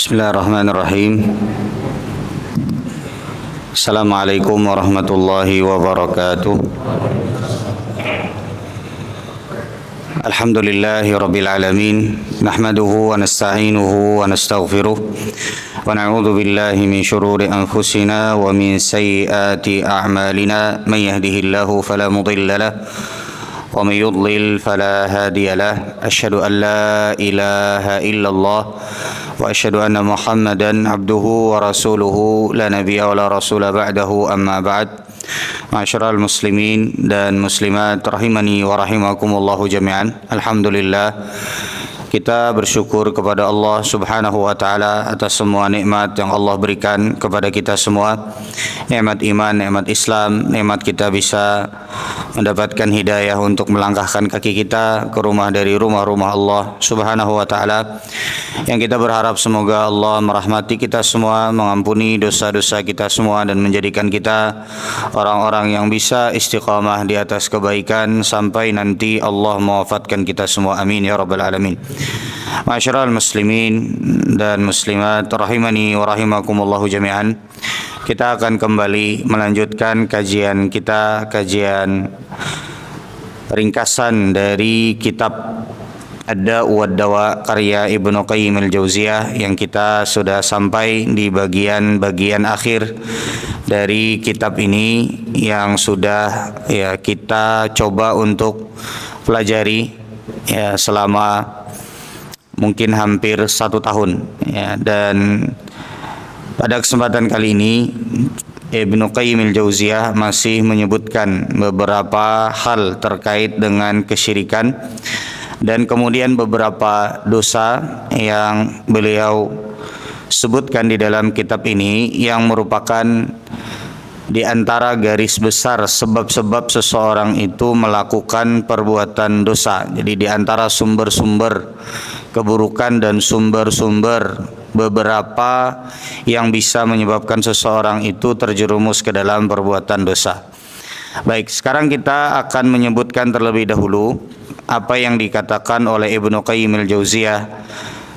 Bismillahirrahmanirrahim. Assalamualaikum warahmatullahi wabarakatuh. Alhamdulillahi rabbil alamin. Nahmaduhu wa nasta'inuhu wa nastaghfiruh. Wa na'udzu billahi min shururi anfusina wa min sayyiati a'malina. Man yahdihillahu fala mudilla lahu wa man yudlil fala hadiya lahu. Asyhadu an la ilaha illallah wa asyhadu anna Muhammadan abduhu wa rasuluhu la nabiyya wa la rasula ba'dahu, amma ba'd. Ma'asyiral muslimin dan muslimat rahimani wa rahimakumullahu jami'an. Alhamdulillah, kita bersyukur kepada Allah Subhanahu wa taala atas semua nikmat yang Allah berikan kepada kita semua. Nikmat iman, nikmat Islam, nikmat kita bisa mendapatkan hidayah untuk melangkahkan kaki kita ke rumah dari rumah-rumah Allah Subhanahu wa taala. Yang kita berharap semoga Allah merahmati kita semua, mengampuni dosa-dosa kita semua, dan menjadikan kita orang-orang yang bisa istiqamah di atas kebaikan sampai nanti Allah mewafatkan kita semua. Amin ya rabbal alamin. Ma'asyiral muslimin dan muslimat rahimani wa rahimakumullahu jami'an. Kita akan kembali melanjutkan kajian kita, kajian ringkasan dari kitab Ad-Da'u wad-Dawa karya Ibnu Qayyim al-Jauziyah, yang kita sudah sampai di bagian-bagian akhir dari kitab ini yang sudah kita coba untuk pelajari selama mungkin hampir 1 tahun dan pada kesempatan kali ini Ibnu Qayyim al-Jauziyah masih menyebutkan beberapa hal terkait dengan kesyirikan dan kemudian beberapa dosa yang beliau sebutkan di dalam kitab ini yang merupakan di antara garis besar sebab-sebab seseorang itu melakukan perbuatan dosa. Jadi di antara sumber-sumber keburukan dan sumber-sumber beberapa yang bisa menyebabkan seseorang itu terjerumus ke dalam perbuatan dosa. Baik, sekarang kita akan menyebutkan terlebih dahulu apa yang dikatakan oleh Ibnu Qayyim al-Jauziyah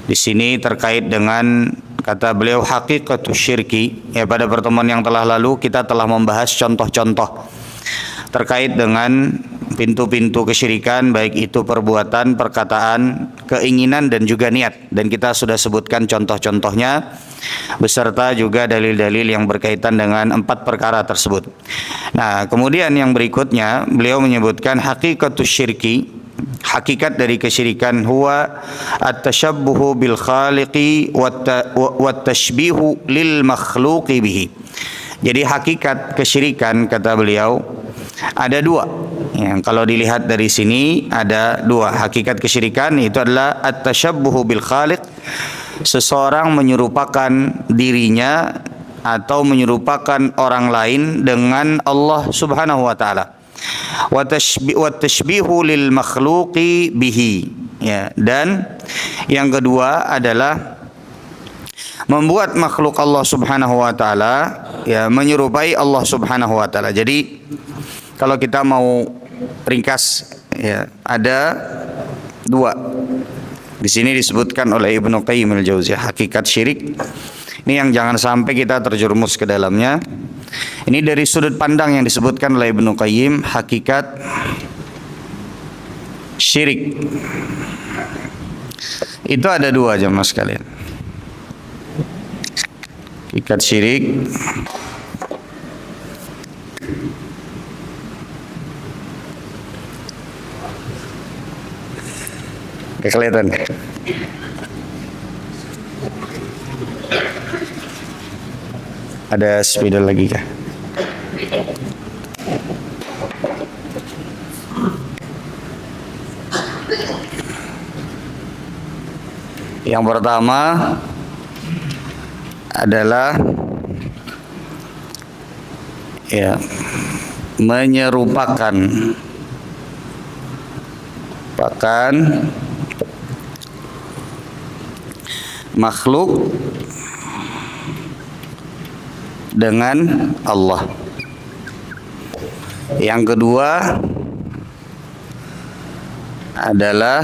di sini terkait dengan kata beliau hakikatus syirki. Pada pertemuan yang telah lalu kita telah membahas contoh-contoh terkait dengan pintu-pintu kesyirikan, baik itu perbuatan, perkataan, keinginan dan juga niat, dan kita sudah sebutkan contoh-contohnya beserta juga dalil-dalil yang berkaitan dengan 4 perkara tersebut. Nah, kemudian yang berikutnya beliau menyebutkan hakikatus syirki. Hakikat dari kesyirikan huwa at-tashabbuhu bil khaliqi wat tashbihu lil makhluqi bihi. Jadi hakikat kesyirikan kata beliau ada 2. Yang kalau dilihat dari sini ada 2. Hakikat kesyirikan itu adalah at-tashabbuhu bil khaliq, seseorang menyerupakan dirinya atau menyerupakan orang lain dengan Allah Subhanahu wa taala. Wa tashbihu lil makhluqi bihi. Dan yang kedua adalah membuat makhluk Allah Subhanahu wa taala menyerupai Allah Subhanahu wa taala. Jadi kalau kita mau ringkas ada 2. Di sini disebutkan oleh Ibnu Qayyim al-Jauziyah hakikat syirik. Ini yang jangan sampai kita terjerumus ke dalamnya. Ini dari sudut pandang yang disebutkan oleh Ibnu Qayyim, hakikat syirik. Itu ada 2 jemaah sekalian. Hakikat syirik kelihatan. Ada spidol lagi kah? Yang pertama adalah menyerupakan makhluk dengan Allah. Yang kedua adalah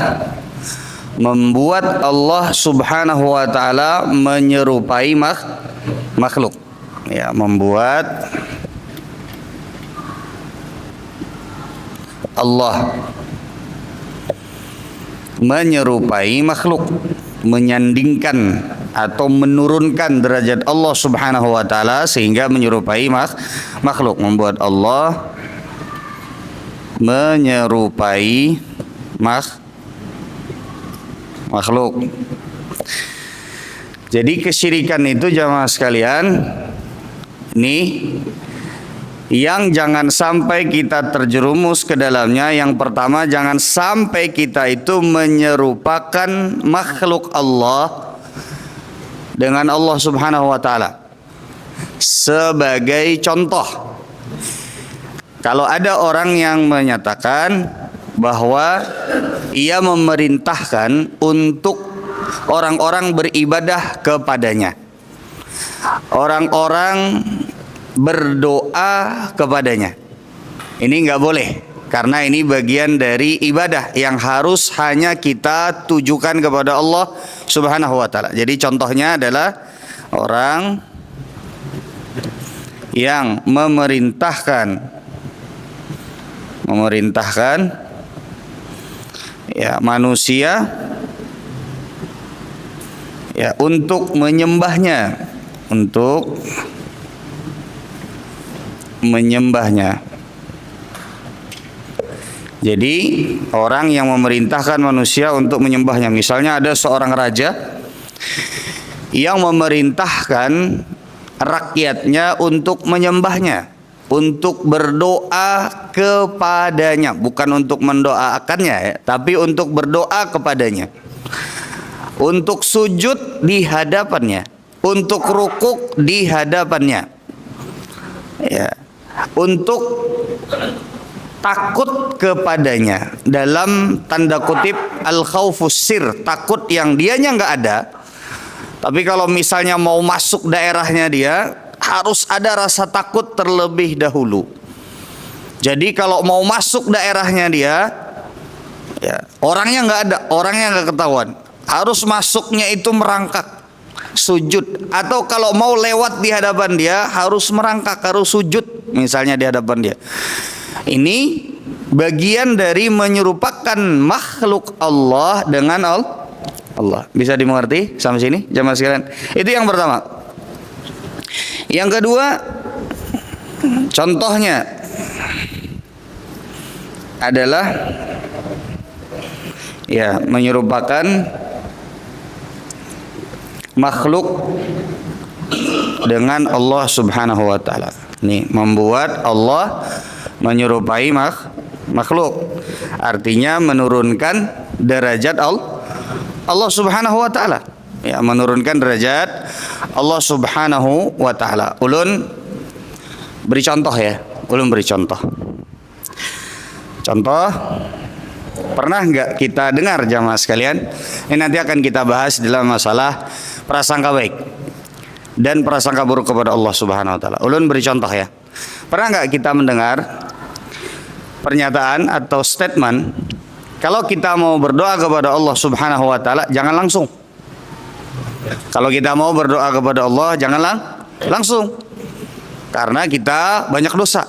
membuat Allah Subhanahu wa taala menyerupai makhluk. Ya, membuat Allah menyerupai makhluk, menyandingkan atau menurunkan derajat Allah Subhanahu wa taala sehingga menyerupai makhluk, membuat Allah menyerupai makhluk. Jadi kesyirikan itu jamaah sekalian, ini yang jangan sampai kita terjerumus ke dalamnya. Yang pertama, jangan sampai kita itu menyerupakan makhluk Allah dengan Allah Subhanahu wa taala. Sebagai contoh, kalau ada orang yang menyatakan bahwa ia memerintahkan untuk orang-orang beribadah kepadanya, orang-orang berdoa kepadanya, ini nggak boleh, karena ini bagian dari ibadah yang harus hanya kita tujukan kepada Allah Subhanahu wa taala. Jadi contohnya adalah orang yang memerintahkan ya manusia ya untuk menyembahnya, Jadi orang yang memerintahkan manusia untuk menyembahnya. Misalnya ada seorang raja yang memerintahkan rakyatnya untuk menyembahnya, untuk berdoa kepadanya, bukan untuk mendoakannya ya, tapi untuk berdoa kepadanya, untuk sujud di hadapannya, untuk rukuk di hadapannya, ya, untuk takut kepadanya, dalam tanda kutip al-khaufus sir, takut yang dianya nggak ada, tapi kalau misalnya mau masuk daerahnya dia harus ada rasa takut terlebih dahulu. Jadi kalau mau masuk daerahnya dia, ya, orangnya nggak ada, orangnya nggak ketahuan, harus masuknya itu merangkak, sujud. Atau kalau mau lewat di hadapan dia harus merangkak, harus sujud misalnya di hadapan dia. Ini bagian dari menyerupakan makhluk Allah dengan Allah. Bisa dimengerti sampai sini jamaah sekalian? Itu yang pertama. Yang kedua, contohnya adalah ya menyerupakan makhluk dengan Allah Subhanahu wa taala. Nih, membuat Allah menyerupai makhluk. Artinya menurunkan derajat Allah Subhanahu wa taala. Ya, menurunkan derajat Allah Subhanahu wa taala. Ulun beri contoh ya. Ulun beri contoh. Contoh, pernah nggak kita dengar jamaah sekalian? Ini nanti akan kita bahas dalam masalah prasangka baik dan prasangka buruk kepada Allah Subhanahu wa taala. Ulun beri contoh ya. Pernah nggak kita mendengar pernyataan atau statement, kalau kita mau berdoa kepada Allah Subhanahu wa taala jangan langsung. Kalau kita mau berdoa kepada Allah jangan langsung. Karena kita banyak dosa.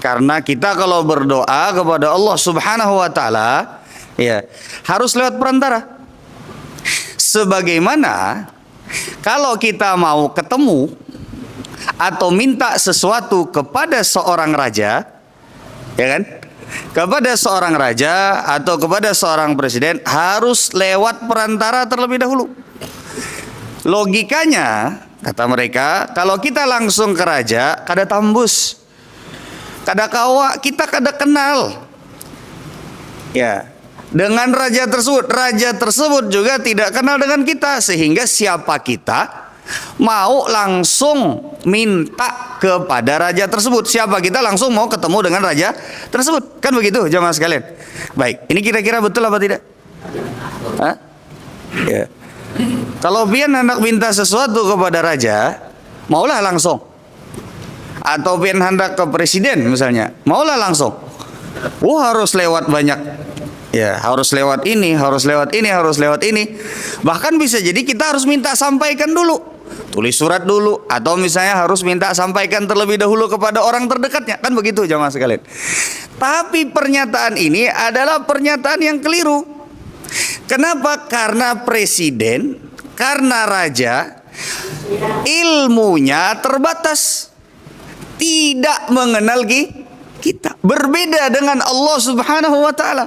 Karena kita kalau berdoa kepada Allah Subhanahu wa taala ya harus lewat perantara. Sebagaimana kalau kita mau ketemu atau minta sesuatu kepada seorang raja, ya kan? Kepada seorang raja atau kepada seorang presiden harus lewat perantara terlebih dahulu. Logikanya, kata mereka, kalau kita langsung ke raja, kada tambus, kada kawa, kita kada kenal. Ya, dengan raja tersebut juga tidak kenal dengan kita, sehingga siapa kita mau langsung minta kepada raja tersebut, siapa kita langsung mau ketemu dengan raja tersebut, kan begitu jamaah sekalian. Baik, ini kira-kira betul apa tidak? Hah? Ya. Kalau pian hendak minta sesuatu kepada raja, maulah langsung. Atau pian hendak ke presiden misalnya, maulah langsung. Harus lewat banyak Ya, harus lewat ini, harus lewat ini, harus lewat ini. Bahkan bisa jadi kita harus minta sampaikan dulu. Tulis surat dulu, atau misalnya harus minta sampaikan terlebih dahulu kepada orang terdekatnya. Kan begitu jamaah sekalian. Tapi pernyataan ini adalah pernyataan yang keliru. Kenapa? Karena presiden, karena raja, ilmunya terbatas, tidak mengenal kita. Berbeda dengan Allah Subhanahu wa ta'ala.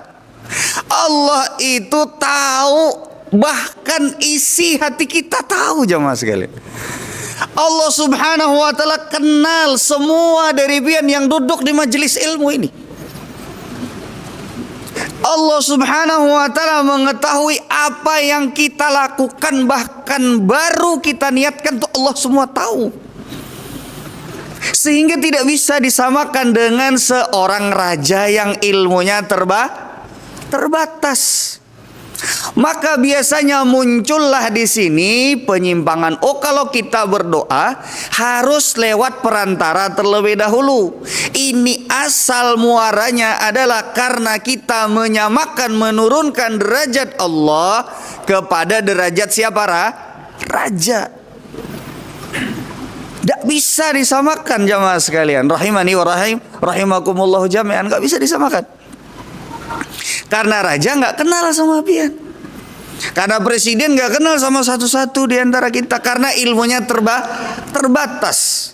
Allah itu tahu, bahkan isi hati kita tahu jamaah sekalian. Allah Subhanahu wa ta'ala kenal semua dari pian yang duduk di majelis ilmu ini. Allah Subhanahu wa ta'ala mengetahui apa yang kita lakukan, bahkan baru kita niatkan tuh Allah semua tahu. Sehingga tidak bisa disamakan dengan seorang raja yang ilmunya terbatas. Maka biasanya muncullah di sini penyimpangan. Oh, kalau kita berdoa harus lewat perantara terlebih dahulu. Ini asal muaranya adalah karena kita menyamakan, menurunkan derajat Allah kepada derajat siapa? Raja. Tidak bisa disamakan jamaah sekalian. Rahimani wa rahimakumullahu jami'an. Tidak bisa disamakan. Karena raja nggak kenal sama pian. Karena presiden nggak kenal sama satu-satu di antara kita. Karena ilmunya terbatas.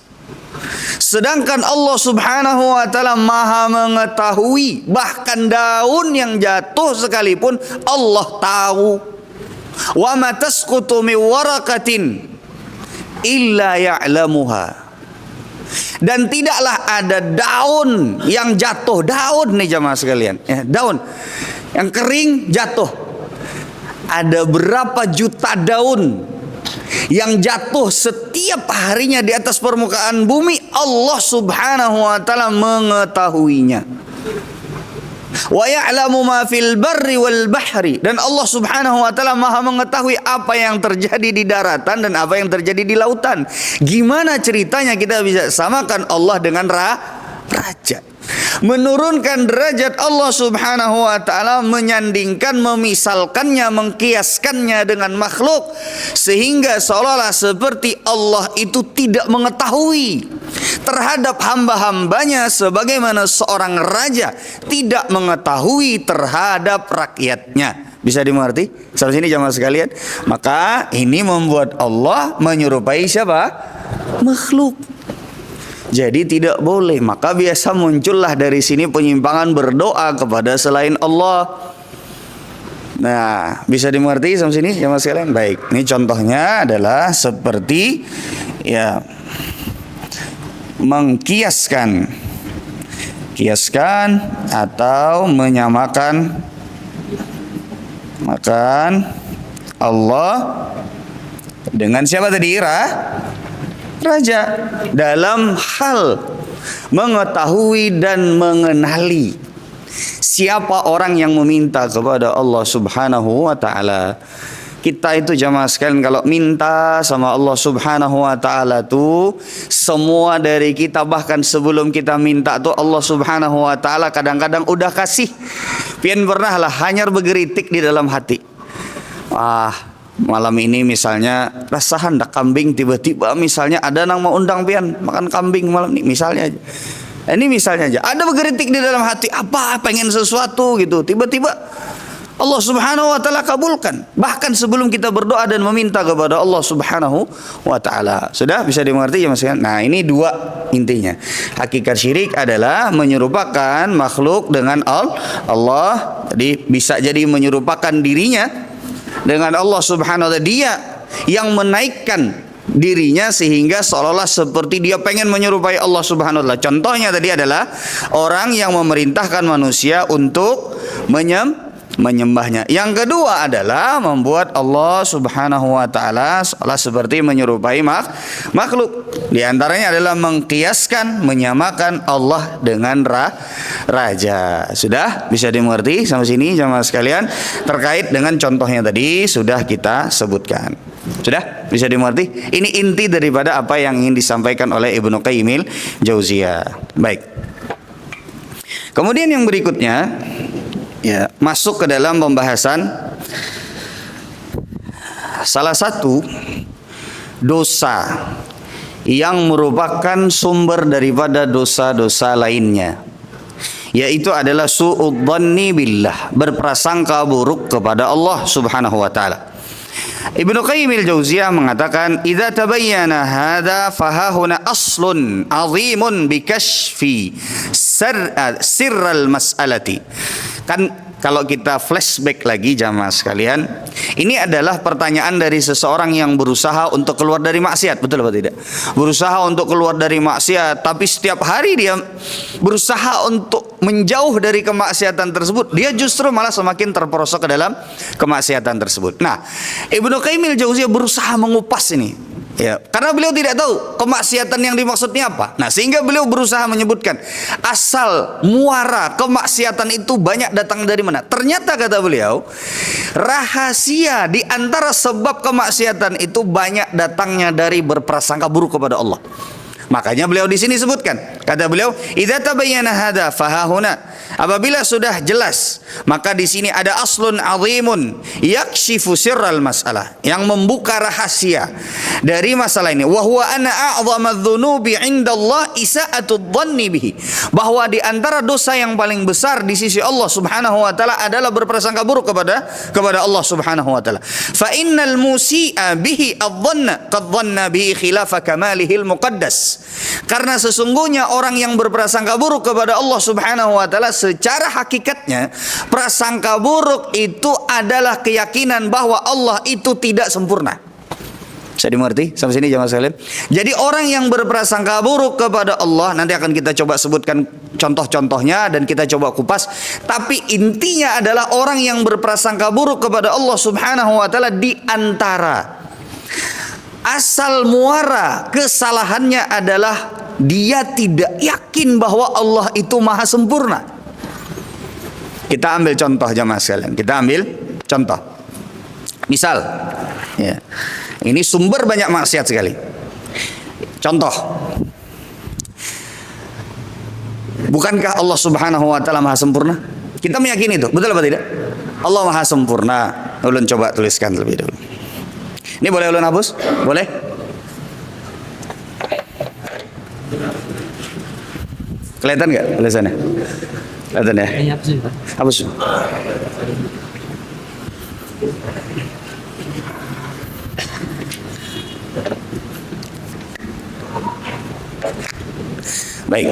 Sedangkan Allah Subhanahu wa ta'ala maha mengetahui. Bahkan daun yang jatuh sekalipun Allah tahu. Wa ma tasqutu min waraqatin illa ya'lamuha. Dan tidaklah ada daun yang jatuh, daun nih jamaah sekalian, ya, daun yang kering jatuh. Ada berapa juta daun yang jatuh setiap harinya di atas permukaan bumi, Allah Subhanahu wa ta'ala mengetahuinya. Wa ya'lamu ma fil barri wal bahri. Dan Allah Subhanahu wa ta'ala maha mengetahui apa yang terjadi di daratan dan apa yang terjadi di lautan. Gimana ceritanya kita bisa samakan Allah dengan raja? Menurunkan derajat Allah Subhanahu wa ta'ala, menyandingkan, memisalkannya, mengkiaskannya dengan makhluk, sehingga seolah-olah seperti Allah itu tidak mengetahui terhadap hamba-hambanya sebagaimana seorang raja tidak mengetahui terhadap rakyatnya. Bisa dimengerti? Sampai sini jamaah sekalian. Maka ini membuat Allah menyerupai siapa? Makhluk. Jadi tidak boleh. Maka biasa muncullah dari sini penyimpangan berdoa kepada selain Allah. Nah, bisa dimengerti sampai sini jamaah sekalian? Baik. Ini contohnya adalah seperti ya mengkiaskan atau menyamakan Allah dengan siapa tadi? Raja, dalam hal mengetahui dan mengenali siapa orang yang meminta kepada Allah Subhanahu wa ta'ala. Kita itu jamaah sekalian kalau minta sama Allah Subhanahu wa ta'ala tuh, semua dari kita bahkan sebelum kita minta tuh Allah Subhanahu wa ta'ala kadang-kadang udah kasih. Pian pernah lah hanyar bergeritik di dalam hati. Malam ini misalnya rasahan dak kambing, tiba-tiba misalnya ada nang mau undang pian makan kambing malam ini misalnya aja. Ini misalnya aja. Ada bergeritik di dalam hati, apa pengen sesuatu gitu. Tiba-tiba Allah Subhanahu wa ta'ala kabulkan. Bahkan sebelum kita berdoa dan meminta kepada Allah Subhanahu wa ta'ala. Sudah bisa dimengerti ya Mas? Nah, ini dua intinya. Hakikat syirik adalah menyerupakan makhluk dengan Allah. Jadi bisa jadi menyerupakan dirinya dengan Allah Subhanahu wa ta'ala. Dia yang menaikkan dirinya sehingga seolah-olah seperti dia pengen menyerupai Allah Subhanahu wa ta'ala. Contohnya tadi adalah orang yang memerintahkan manusia untuk menyembahnya. Yang kedua adalah membuat Allah Subhanahu wa ta'ala seolah seperti menyerupai makhluk. Di antaranya adalah mengkiaskan, menyamakan Allah dengan raja. Sudah bisa dimengerti sampai sini jamaah sekalian? Terkait dengan contohnya tadi sudah kita sebutkan. Sudah bisa dimengerti? Ini inti daripada apa yang ingin disampaikan oleh Ibnu Qayyimil Jauziyah. Baik. Kemudian yang berikutnya ya, masuk ke dalam pembahasan salah satu dosa yang merupakan sumber daripada dosa-dosa lainnya, yaitu adalah su'udzanni billah, berprasangka buruk kepada Allah Subhanahu wa taala. Ibnu Qayyim al-Jauziyah mengatakan, "Idza tabayyana hadza fahahuna aslun 'azimun bi kashfi sirral mas'alati." Kan kalau kita flashback lagi jamaah sekalian, ini adalah pertanyaan dari seseorang yang berusaha untuk keluar dari maksiat, betul atau tidak? Berusaha untuk keluar dari maksiat, tapi setiap hari dia berusaha untuk menjauh dari kemaksiatan tersebut. Dia justru malah semakin terperosok ke dalam kemaksiatan tersebut. Nah, Ibnu Qayyim al-Jauziyah berusaha mengupas ini. Ya, karena beliau tidak tahu kemaksiatan yang dimaksudnya apa. Nah, sehingga beliau berusaha menyebutkan asal muara kemaksiatan itu banyak datang dari mana. Ternyata kata beliau, rahasia di antara sebab kemaksiatan itu banyak datangnya dari berprasangka buruk kepada Allah. Makanya beliau di sini sebutkan, kata beliau, "Idza tabayyana hadza fahahuna." Apabila sudah jelas, maka di sini ada aslun azimun yakshifu sirral masalah, yang membuka rahasia dari masalah ini. Wa huwa anna a'dhamadz dzunubi 'indallah isa'atud dhanni bihi. Bahwa di antara dosa yang paling besar di sisi Allah Subhanahu wa taala adalah berprasangka buruk kepada Allah Subhanahu wa taala. Fa innal musi'a bihi adh-dhanna qad dhanna bihi khilafa kamalihil muqaddas. Karena sesungguhnya orang yang berprasangka buruk kepada Allah Subhanahu wa taala, secara hakikatnya prasangka buruk itu adalah keyakinan bahwa Allah itu tidak sempurna. Bisa dimengerti sampai sini jemaah sekalian? Jadi orang yang berprasangka buruk kepada Allah, nanti akan kita coba sebutkan contoh-contohnya dan kita coba kupas. Tapi intinya adalah orang yang berprasangka buruk kepada Allah Subhanahu wa taala di antara asal muara kesalahannya adalah dia tidak yakin bahwa Allah itu maha sempurna. Kita ambil contoh jemaah sekalian. Kita ambil contoh. Misal, ya, ini sumber banyak maksiat sekali. Contoh, bukankah Allah Subhanahu wa taala maha sempurna? Kita meyakini itu, betul apa tidak? Allah maha sempurna. Ulun coba tuliskan lebih dulu. Ini boleh ulun hapus? Boleh? Kelihatan nggak tulisannya? Kelihatan ya? Hapus. Baik.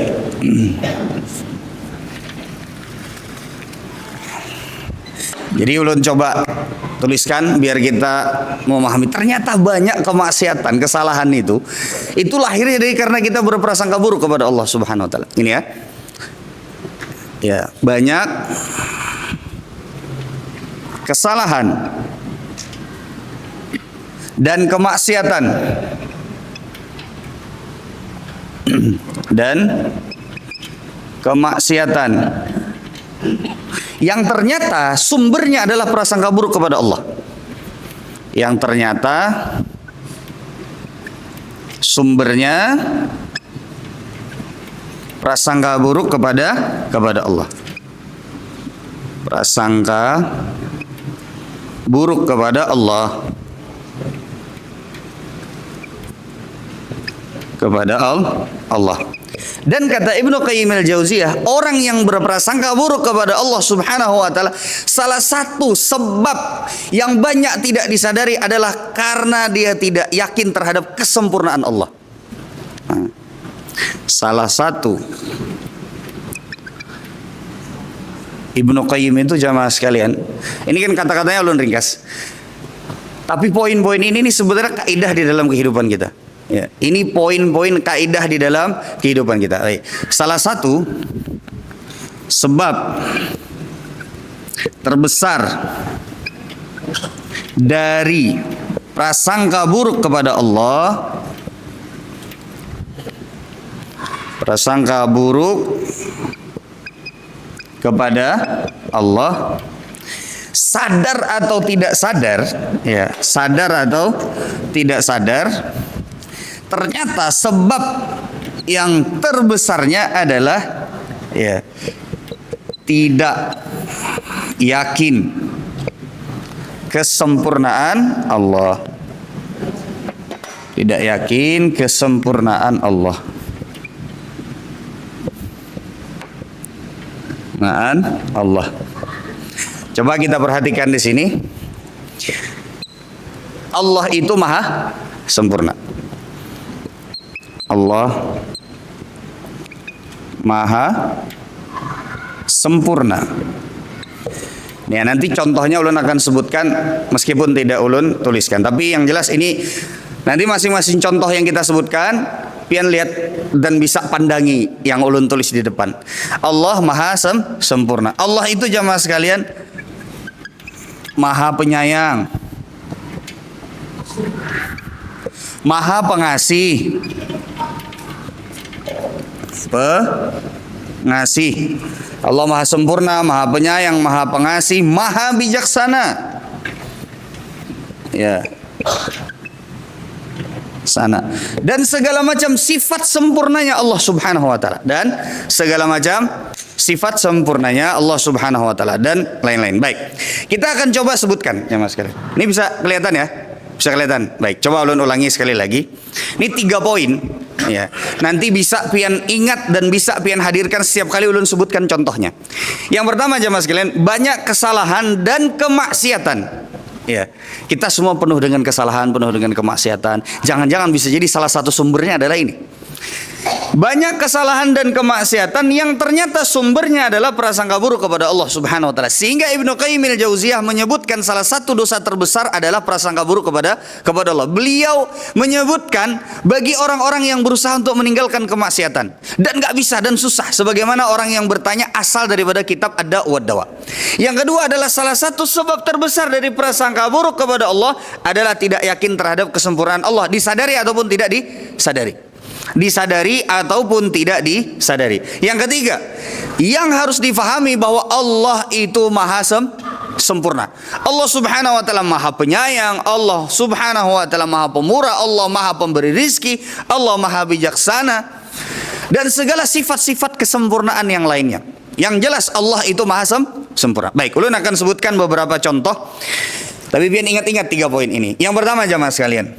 Jadi ulun coba tuliskan biar kita memahami. Ternyata banyak kemaksiatan, kesalahan itu lahirnya dari karena kita berprasangka buruk kepada Allah Subhanahu wa taala. Ini ya. Ya, banyak kesalahan dan kemaksiatan yang ternyata sumbernya adalah prasangka buruk kepada Allah. Yang ternyata sumbernya prasangka buruk kepada Allah. Prasangka buruk kepada Allah. Dan kata Ibnu Qayyim al-Jauziyah, orang yang berprasangka buruk kepada Allah Subhanahu wa taala, salah satu sebab yang banyak tidak disadari adalah karena dia tidak yakin terhadap kesempurnaan Allah. Salah satu Ibnu Qayyim itu jamaah sekalian, ini kan kata-katanya ulun ringkas. Tapi poin-poin ini sebenarnya kaidah di dalam kehidupan kita. Ya, ini poin-poin kaidah di dalam kehidupan kita. Salah satu sebab terbesar dari prasangka buruk kepada Allah, prasangka buruk kepada Allah, sadar atau tidak sadar, ya, sadar atau tidak sadar, ternyata sebab yang terbesarnya adalah, ya, tidak yakin kesempurnaan Allah. Tidak yakin kesempurnaan Allah. Allah. Coba kita perhatikan di sini. Allah itu maha sempurna. Allah maha sempurna. Ya, nanti contohnya ulun akan sebutkan meskipun tidak ulun tuliskan. Tapi yang jelas ini nanti masing-masing contoh yang kita sebutkan pian lihat dan bisa pandangi yang ulun tulis di depan. Allah maha sempurna. Allah itu jamaah sekalian maha penyayang, maha pengasih, Allah maha sempurna, maha penyayang, maha pengasih, maha bijaksana. Ya. Sana. Dan segala macam sifat sempurnanya Allah Subhanahu wa taala, dan segala macam sifat sempurnanya Allah Subhanahu wa taala dan lain-lain. Baik. Kita akan coba sebutkan ya Mas sekalian. Ini bisa kelihatan ya? Bisa kelihatan. Baik, coba ulun ulangi sekali lagi. Ini 3 poin ya. Nanti bisa pian ingat dan bisa pian hadirkan setiap kali ulun sebutkan contohnya. Yang pertama jemaah sekalian, banyak kesalahan dan kemaksiatan. Ya, kita semua penuh dengan kesalahan, penuh dengan kemaksiatan. Jangan-jangan bisa jadi salah satu sumbernya adalah ini. Banyak kesalahan dan kemaksiatan yang ternyata sumbernya adalah prasangka buruk kepada Allah Subhanahu wa taala. Sehingga Ibnu Qayyim al-Jauziyah menyebutkan salah satu dosa terbesar adalah prasangka buruk kepada Allah. Beliau menyebutkan bagi orang-orang yang berusaha untuk meninggalkan kemaksiatan dan nggak bisa dan susah, sebagaimana orang yang bertanya asal daripada kitab Ad-Da' wa Dawa. Yang kedua adalah salah satu sebab terbesar dari prasangka buruk kepada Allah adalah tidak yakin terhadap kesempurnaan Allah, disadari ataupun tidak disadari. Disadari ataupun tidak disadari. Yang ketiga, yang harus difahami bahwa Allah itu maha sempurna. Allah Subhanahu wa taala maha penyayang, Allah Subhanahu wa taala maha pemurah, Allah maha pemberi rizki, Allah maha bijaksana, dan segala sifat-sifat kesempurnaan yang lainnya. Yang jelas Allah itu maha sempurna. Baik, ulun akan sebutkan beberapa contoh, tapi biar ingat-ingat 3 poin ini. Yang pertama jamaah sekalian,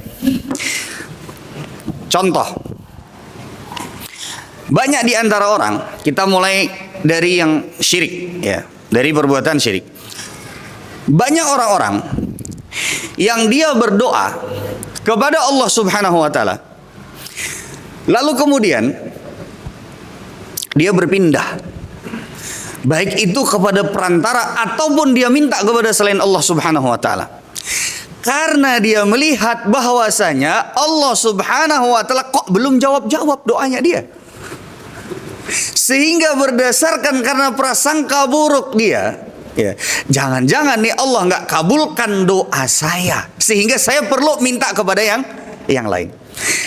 contoh. Banyak di antara orang, kita mulai dari yang syirik ya, dari perbuatan syirik. Banyak orang-orang yang dia berdoa kepada Allah Subhanahu wa taala, lalu kemudian dia berpindah, baik itu kepada perantara ataupun dia minta kepada selain Allah Subhanahu wa taala. Karena dia melihat bahwasanya Allah Subhanahu wa taala kok belum jawab-jawab doanya dia. Sehingga berdasarkan karena prasangka buruk dia, ya, jangan-jangan nih Allah nggak kabulkan doa saya, sehingga saya perlu minta kepada yang lain.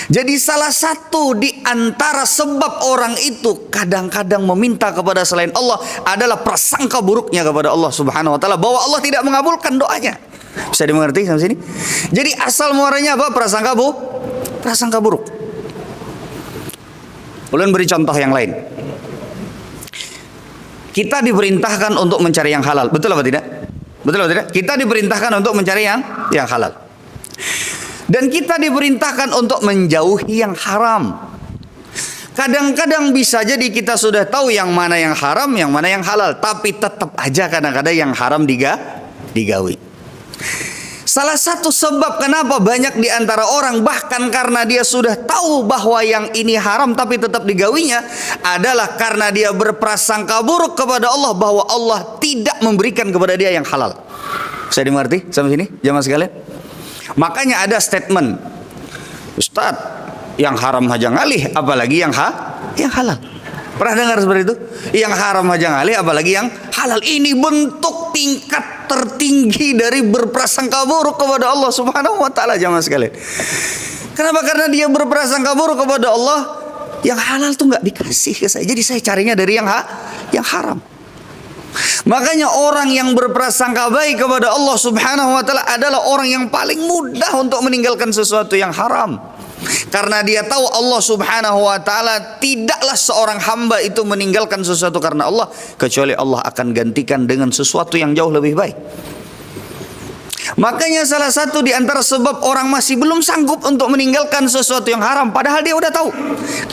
Jadi salah satu di antara sebab orang itu kadang-kadang meminta kepada selain Allah adalah prasangka buruknya kepada Allah Subhanahu wa taala, bahwa Allah tidak mengabulkan doanya. Bisa dimengerti sampai sini? Jadi asal muaranya apa? Prasangka buruk. Ulun beri contoh yang lain. Kita diperintahkan untuk mencari yang halal, betul apa tidak? Betul apa tidak? Kita diperintahkan untuk mencari yang halal. Dan kita diperintahkan untuk menjauhi yang haram. Kadang-kadang bisa jadi kita sudah tahu yang mana yang haram, yang mana yang halal, tapi tetap aja kadang-kadang yang haram digawi. Salah satu sebab kenapa banyak di antara orang bahkan karena dia sudah tahu bahwa yang ini haram tapi tetap digawinya adalah karena dia berprasangka buruk kepada Allah bahwa Allah tidak memberikan kepada dia yang halal. Saya dimengerti sampai sini jamaah sekalian? Makanya ada statement, Ustadz, yang haram aja ngalih apalagi yang halal. Pernah dengar seperti itu? Yang haram aja ngalih apalagi yang halal. Ini bentuk tingkat tertinggi dari berprasangka buruk kepada Allah Subhanahu wa taala jamaah sekalian. Kenapa? Karena dia berprasangka buruk kepada Allah, yang halal tuh nggak dikasih ke saya. Jadi saya carinya dari yang haram. Makanya orang yang berprasangka baik kepada Allah Subhanahu wa taala adalah orang yang paling mudah untuk meninggalkan sesuatu yang haram. Karena dia tahu Allah subhanahu wa ta'ala tidaklah seorang hamba itu meninggalkan sesuatu karena Allah, kecuali Allah akan gantikan dengan sesuatu yang jauh lebih baik. Makanya salah satu di antara sebab orang masih belum sanggup untuk meninggalkan sesuatu yang haram, padahal dia udah tahu.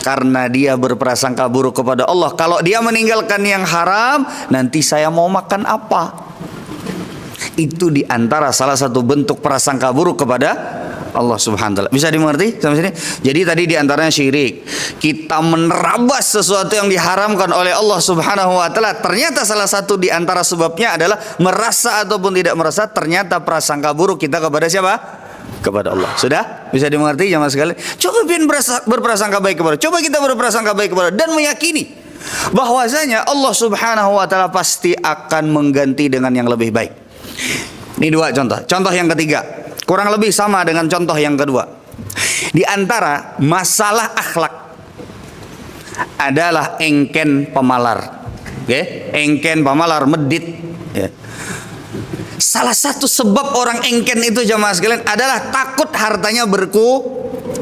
Karena dia berprasangka buruk kepada Allah. Kalau dia meninggalkan yang haram, nanti saya mau makan apa? Itu di antara salah satu bentuk prasangka buruk kepada Allah subhanahu wa ta'ala. Bisa dimengerti sampai sini? Jadi tadi di antaranya syirik. Kita menerabas sesuatu yang diharamkan oleh Allah subhanahu wa ta'ala. Ternyata salah satu di antara sebabnya adalah merasa ataupun tidak merasa, ternyata prasangka buruk kita kepada siapa? Kepada Allah. Sudah? Bisa dimengerti jamaah sekalian? Coba berprasangka baik kepada, coba kita berprasangka baik kepada dan meyakini bahwasanya Allah subhanahu wa ta'ala pasti akan mengganti dengan yang lebih baik. Ini dua contoh. Contoh yang ketiga, kurang lebih sama dengan contoh yang kedua. Di antara masalah akhlak adalah engken pemalar. Oke? Engken pemalar, medit. Ya. Salah satu sebab orang engken itu jamaah sekalian adalah takut hartanya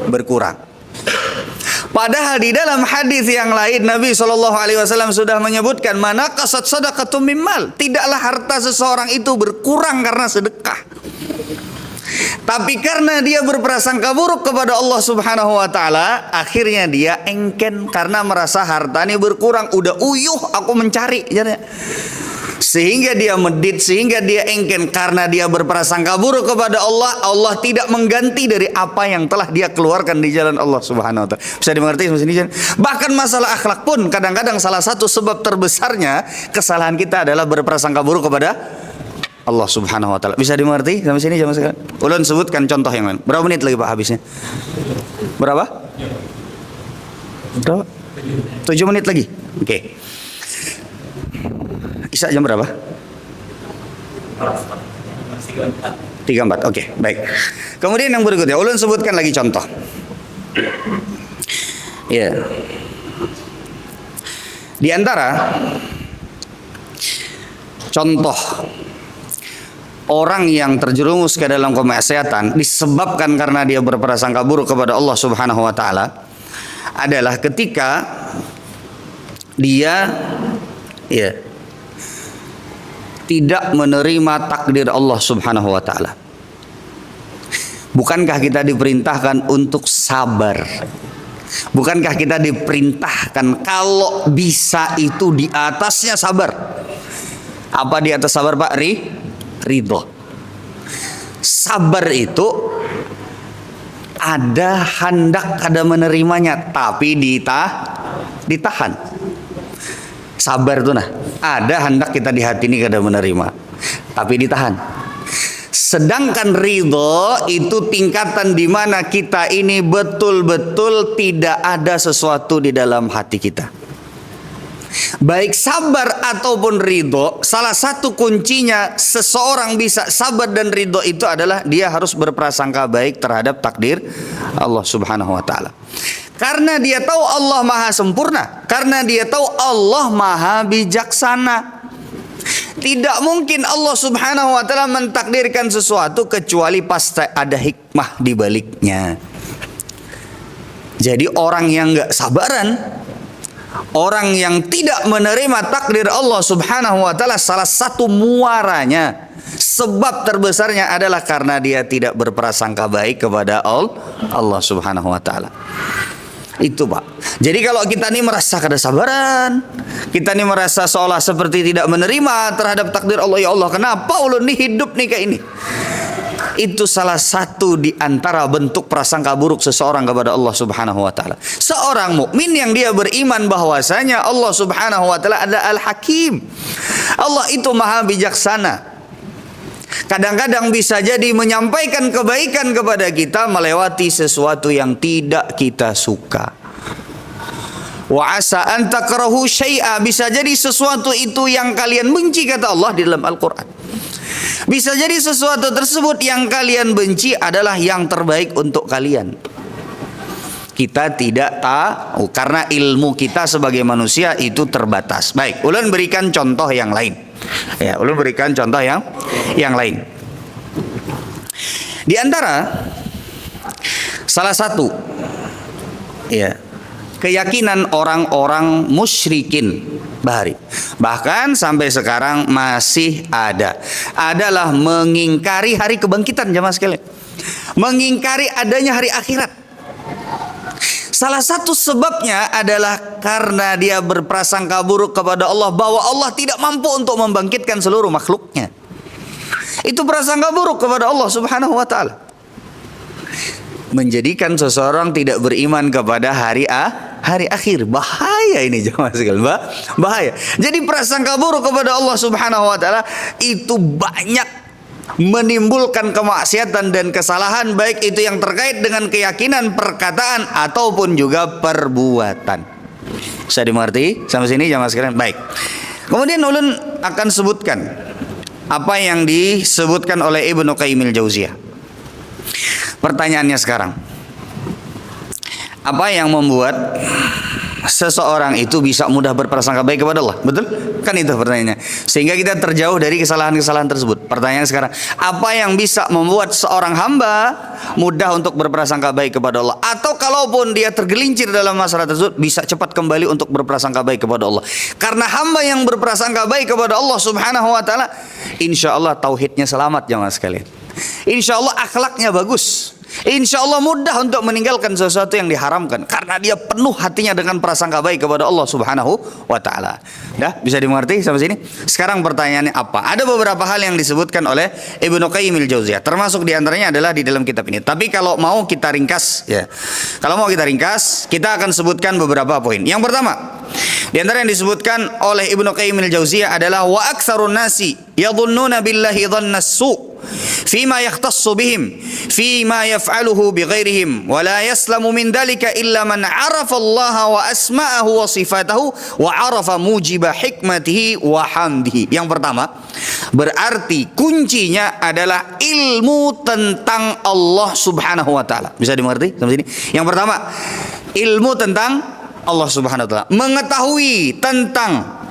berkurang. Padahal di dalam hadis yang lain Nabi SAW sudah menyebutkan, mana kasat sadaqatum mimmal, tidaklah harta seseorang itu berkurang karena sedekah. Tapi karena dia berprasangka buruk kepada Allah subhanahu wa ta'ala, akhirnya dia engken karena merasa hartanya berkurang. Udah uyuh aku mencari, sehingga dia medit, sehingga dia engken. Karena dia berprasangka buruk kepada Allah, Allah tidak mengganti dari apa yang telah dia keluarkan di jalan Allah subhanahu wa ta'ala. Bisa dimengerti? Bahkan masalah akhlak pun kadang-kadang salah satu sebab terbesarnya kesalahan kita adalah berprasangka buruk kepada Allah subhanahu wa ta'ala. Bisa dimengerti sampai sini jamaah sekalian? Ulun sebutkan contoh yang lain. Berapa menit lagi Pak habisnya? Berapa? 7 menit lagi. Oke. Isya jam berapa? 3:04. Oke, baik. Kemudian yang berikutnya, ulun sebutkan lagi contoh. Ya. Di antara contoh orang yang terjerumus ke dalam kemaksiatan disebabkan karena dia berprasangka buruk kepada Allah subhanahu wa ta'ala adalah ketika dia tidak menerima takdir Allah subhanahu wa ta'ala. Bukankah kita diperintahkan untuk sabar? Bukankah kita diperintahkan kalau bisa itu di atasnya sabar? Apa di atas sabar Pak? Ridho. Sabar itu ada hendak, ada menerimanya, tapi ditahan. Sabar itu ada hendak kita di hati ini kada menerima, tapi ditahan. Sedangkan ridho itu tingkatan di mana kita ini betul-betul tidak ada sesuatu di dalam hati kita. Baik sabar ataupun ridho, salah satu kuncinya seseorang bisa sabar dan ridho itu adalah dia harus berprasangka baik terhadap takdir Allah subhanahu wa ta'ala. Karena dia tahu Allah maha sempurna, karena dia tahu Allah maha bijaksana. Tidak mungkin Allah subhanahu wa ta'ala mentakdirkan sesuatu kecuali pasti ada hikmah di baliknya. Jadi orang yang gak sabaran, orang yang tidak menerima takdir Allah subhanahu wa ta'ala, salah satu muaranya, sebab terbesarnya adalah karena dia tidak berprasangka baik kepada Allah subhanahu wa ta'ala. Itu Pak. Jadi kalau kita ini merasa kada sabaran, kita ini merasa seolah seperti tidak menerima terhadap takdir Allah, ya Allah kenapa ulun nih hidup nih kayak ini, itu salah satu di antara bentuk prasangka buruk seseorang kepada Allah subhanahu wa ta'ala. Seorang mukmin yang dia beriman bahwasanya Allah subhanahu wa ta'ala adalah Al-Hakim, Allah itu maha bijaksana, kadang-kadang bisa jadi menyampaikan kebaikan kepada kita melewati sesuatu yang tidak kita suka. Wa asa an takrahu syai'a, bisa jadi sesuatu itu yang kalian benci kata Allah di dalam Al-Quran. Bisa jadi sesuatu tersebut yang kalian benci adalah yang terbaik untuk kalian. Kita tidak tahu karena ilmu kita sebagai manusia itu terbatas. Baik, ulun berikan contoh yang lain. Ya, ulun berikan contoh yang lain. Di antara salah satu ya, keyakinan orang-orang musyrikin bahari. Bahkan sampai sekarang masih ada. Adalah mengingkari hari kebangkitan, jamaah sekalian. Mengingkari adanya hari akhirat. Salah satu sebabnya adalah karena dia berprasangka buruk kepada Allah bahwa Allah tidak mampu untuk membangkitkan seluruh makhluknya. Itu prasangka buruk kepada Allah Subhanahu wa taala. Menjadikan seseorang tidak beriman kepada hari akhir. Bahaya ini jemaah sekalian, bahaya. Jadi prasangka buruk kepada Allah Subhanahu wa taala itu banyak menimbulkan kemaksiatan dan kesalahan, baik itu yang terkait dengan keyakinan, perkataan ataupun juga perbuatan. Bisa dimengerti sampai sini jemaah sekalian? Baik. Kemudian ulun akan sebutkan apa yang disebutkan oleh Ibnu Qayyim al-Jauziyah. Pertanyaannya sekarang, apa yang membuat seseorang itu bisa mudah berprasangka baik kepada Allah? Betul? Kan itu pertanyaannya. Sehingga kita terjauh dari kesalahan-kesalahan tersebut. Pertanyaan sekarang, apa yang bisa membuat seorang hamba mudah untuk berprasangka baik kepada Allah? Atau kalaupun dia tergelincir dalam masalah tersebut, bisa cepat kembali untuk berprasangka baik kepada Allah? Karena hamba yang berprasangka baik kepada Allah Subhanahu wa taala, insya Allah tauhidnya selamat jemaah sekalian. Insya Allah akhlaknya bagus. Insya Allah mudah untuk meninggalkan sesuatu yang diharamkan karena dia penuh hatinya dengan prasangka baik kepada Allah Subhanahu wa taala. Dah bisa dimengerti sampai sini? Sekarang pertanyaannya apa? Ada beberapa hal yang disebutkan oleh Ibnu Qayyim al-Jauziyah, termasuk diantaranya adalah di dalam kitab ini. Tapi kalau mau kita ringkas, ya. Kalau mau kita ringkas, kita akan sebutkan beberapa poin. Yang pertama, di antara yang disebutkan oleh Ibnu Qayyim al-Jauziyah adalah wa aktsarun nasi yadhunnuna billahi dhanna as-su' fima yakhtassu bihim fima yaf'aluhu bighairihim wa la yaslamu min dhalika illa man 'arafa Allah wa asma'ahu wa sifatahu wa 'arafa mujiba hikmatihi wa hamdihi. Yang pertama, berarti kuncinya adalah ilmu tentang Allah Subhanahu wa taala. Bisa dimengerti sampai sini? Yang pertama, ilmu tentang Allah Subhanahu wa taala, mengetahui tentang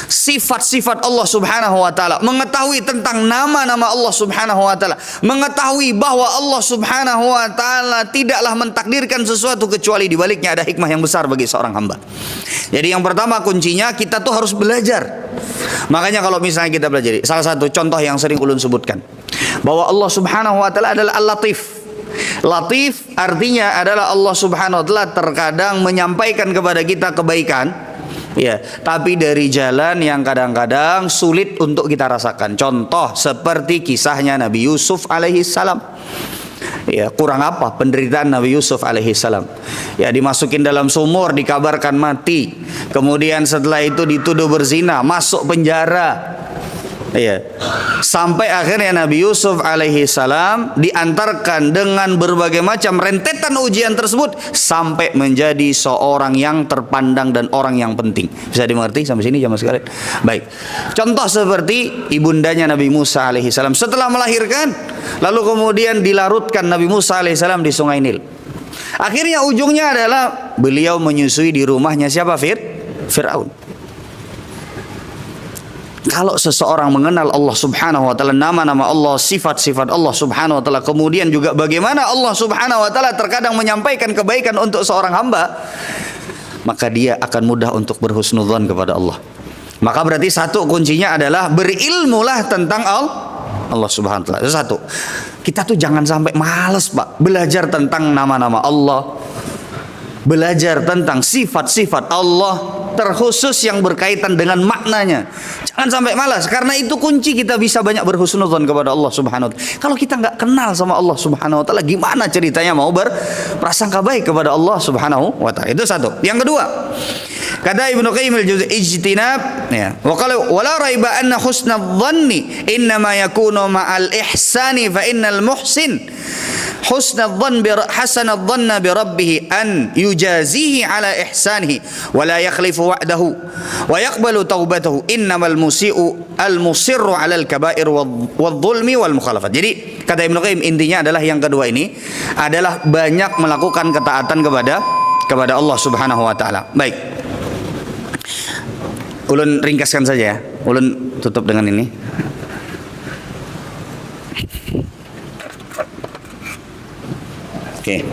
sifat-sifat Allah Subhanahu wa taala, mengetahui tentang nama-nama Allah Subhanahu wa taala, mengetahui bahwa Allah Subhanahu wa taala tidaklah mentakdirkan sesuatu kecuali di baliknya ada hikmah yang besar bagi seorang hamba. Jadi yang pertama kuncinya kita tuh harus belajar. Makanya kalau misalnya kita belajar, salah satu contoh yang sering ulun sebutkan, bahwa Allah Subhanahu wa taala adalah Al-Latif. Latif artinya adalah Allah Subhanahu wa taala terkadang menyampaikan kepada kita kebaikan, ya, tapi dari jalan yang kadang-kadang sulit untuk kita rasakan. Contoh seperti kisahnya Nabi Yusuf alaihi salam. Ya, kurang apa penderitaan Nabi Yusuf alaihi salam? Ya, dimasukin dalam sumur, dikabarkan mati. Kemudian setelah itu dituduh berzina, masuk penjara. Ya. Sampai akhirnya Nabi Yusuf alaihi salam diantarkan dengan berbagai macam rentetan ujian tersebut sampai menjadi seorang yang terpandang dan orang yang penting. Bisa dimengerti sampai sini jemaah sekalian? Baik. Contoh seperti ibundanya Nabi Musa alaihi salam setelah melahirkan, lalu kemudian dilarutkan Nabi Musa alaihi salam di Sungai Nil. Akhirnya ujungnya adalah beliau menyusui di rumahnya siapa? Fir'aun. Kalau seseorang mengenal Allah Subhanahu wa taala, nama-nama Allah, sifat-sifat Allah Subhanahu wa taala, kemudian juga bagaimana Allah Subhanahu wa taala terkadang menyampaikan kebaikan untuk seorang hamba, maka dia akan mudah untuk berhusnudzon kepada Allah. Maka berarti satu kuncinya adalah berilmulah tentang Allah Subhanahu wa taala. Itu satu. Kita tuh jangan sampai malas, Pak, belajar tentang nama-nama Allah, belajar tentang sifat-sifat Allah, terkhusus yang berkaitan dengan maknanya. Jangan sampai malas, karena itu kunci kita bisa banyak berhusnudzon kepada Allah Subhanahu wa taala. Kalau kita nggak kenal sama Allah Subhanahu wa taala, gimana ceritanya mau berprasangka baik kepada Allah Subhanahu wa taala? Itu satu. Yang kedua, kata Ibnu Qayyim al-Jauziyah, ijtinab, ya. Wa qala wala raiba anna husnadh-dhanni innama yakunu ma'al ihsani fa innal muhsin hasanadh-dhanna bi rabbih an yujazihi ala ihsanihi wa la yakhlifu wa'dahu wa yaqbalu taubatahu innamal musii'u al-musirru 'ala al-kaba'ir wadh-dhulmi wal mukhalafat. Jadi kata Ibnu Qayyim, intinya adalah yang kedua ini adalah banyak melakukan ketaatan kepada Allah Subhanahu wa taala. Baik. Ulun ringkaskan saja ya. Ulun tutup dengan ini. Oke.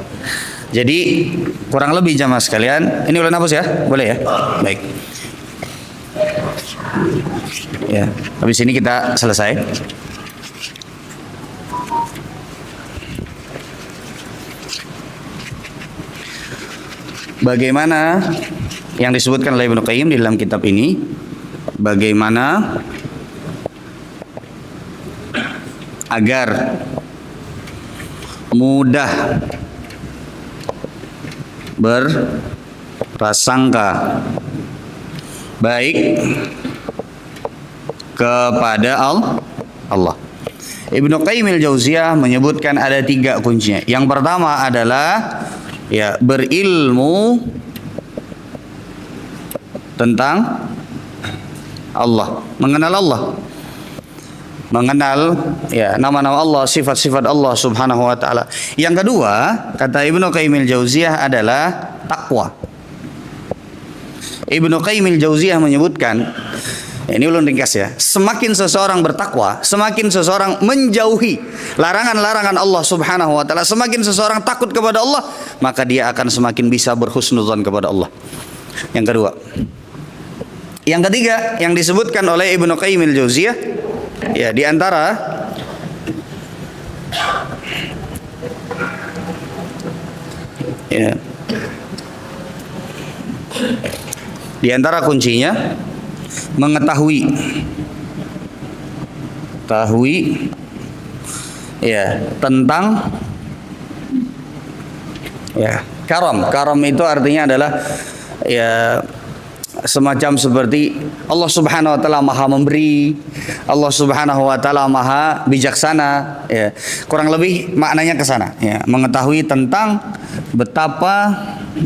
Jadi kurang lebih jamaah sekalian, ini ulun hapus ya? Boleh ya? Baik. Ya, habis ini kita selesai. Bagaimana yang disebutkan oleh Ibnu Qayyim di dalam kitab ini, bagaimana agar mudah berprasangka baik kepada Allah. Ibnu Qayyim al-Jauziyah menyebutkan ada 3 kuncinya. Yang pertama adalah ya berilmu tentang Allah, mengenal Allah, mengenal ya nama-nama Allah, sifat-sifat Allah Subhanahu wa taala. Yang kedua, kata Ibnu Qayyim al-Jauziyah adalah takwa. Ibnu Qayyim al-Jauziyah menyebutkan, ini ulun ringkas ya, semakin seseorang bertakwa, semakin seseorang menjauhi larangan-larangan Allah Subhanahu wa taala, semakin seseorang takut kepada Allah, maka dia akan semakin bisa berhusnuzan kepada Allah. Yang kedua. Yang ketiga yang disebutkan oleh Ibnu Qayyim al-Jauziyah, ya di antara ya di antara kuncinya mengetahui ya tentang ya karam itu artinya adalah ya semacam seperti Allah Subhanahu wa taala Maha memberi, Allah Subhanahu wa taala Maha bijaksana, ya. Kurang lebih maknanya ke sana, ya, mengetahui tentang betapa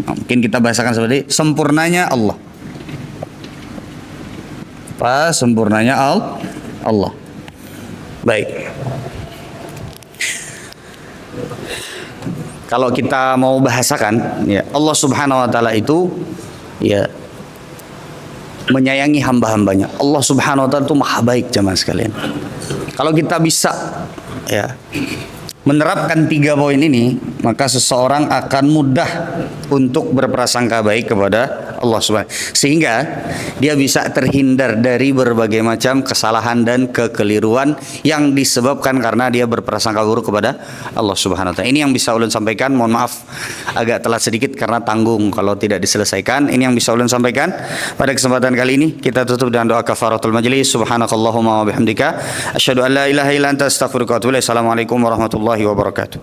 mungkin kita bahasakan seperti sempurnanya Allah. Sempurnanya Allah. Baik. Kalau kita mau bahasakan, ya, Allah Subhanahu wa taala itu ya menyayangi hamba-hambanya. Allah Subhanahu wa taala itu maha baik jemaah sekalian. Kalau kita bisa ya menerapkan 3 poin ini, maka seseorang akan mudah untuk berprasangka baik kepada Allah Subhanahu, sehingga dia bisa terhindar dari berbagai macam kesalahan dan kekeliruan yang disebabkan karena dia berprasangka buruk kepada Allah Subhanahu wa taala. Ini yang bisa ulun sampaikan. Mohon maaf agak telat sedikit karena tanggung kalau tidak diselesaikan. Ini yang bisa ulun sampaikan pada kesempatan kali ini. Kita tutup dengan doa kafaratul majlis. Subhanakallahumma wa bihamdika asyhadu an la ilaha illa anta astaghfiruka wa atubu ilaik. Assalamualaikum warahmatullahi wabarakatuh.